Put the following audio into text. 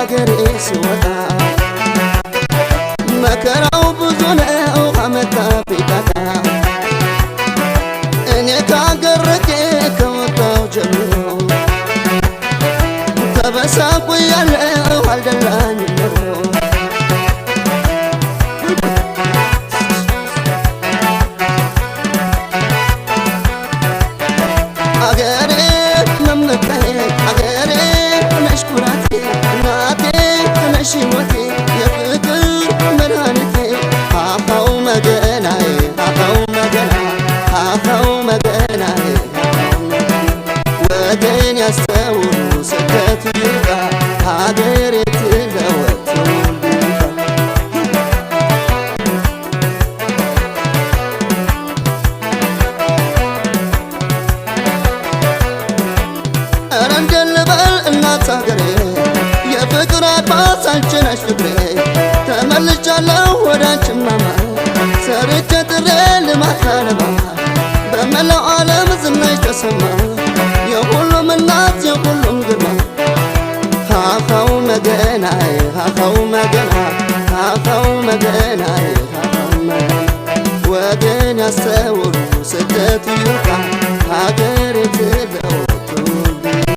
ካገሬ ስወጣ መከራው ብዙ ነው አመጣ ቢጣጣ እኔ ካገር ርቄ ከወጣው ጀምሮ ተበሳቁያለሁ አልደላኝም ኑሮ አገሬ መመካዬ አገሬ ነሽ ኩራቴ እናቴ ነሽ ሕይወቴ የፍቅር መድኃኒቴ ሃሃው መገናዬ ሃሃው መገና ሃሃው መገናዬ ወገን ያስተውሉ ስደት ይብቃ ሀገሬ ትለወጥ ኧረ እንዴት ልበል እናት ሀገሬ የፍቅር አድማስ አንቺ ነሽ ፍቅሬ ተመልቻለሁ ወደ አንቺ ማማ ሰርቼ ጥሬ ልማት ላለማ በመላው ዓለም ዝናሽ ተሰማ የሁሉም እናት የሁሉም ግርማ ሃሃው መገናዬ ሃሃው መገና ሃሃው መገናዬ ሃሃው መገና ወገን ያስተውሉ ስደት ይብቃ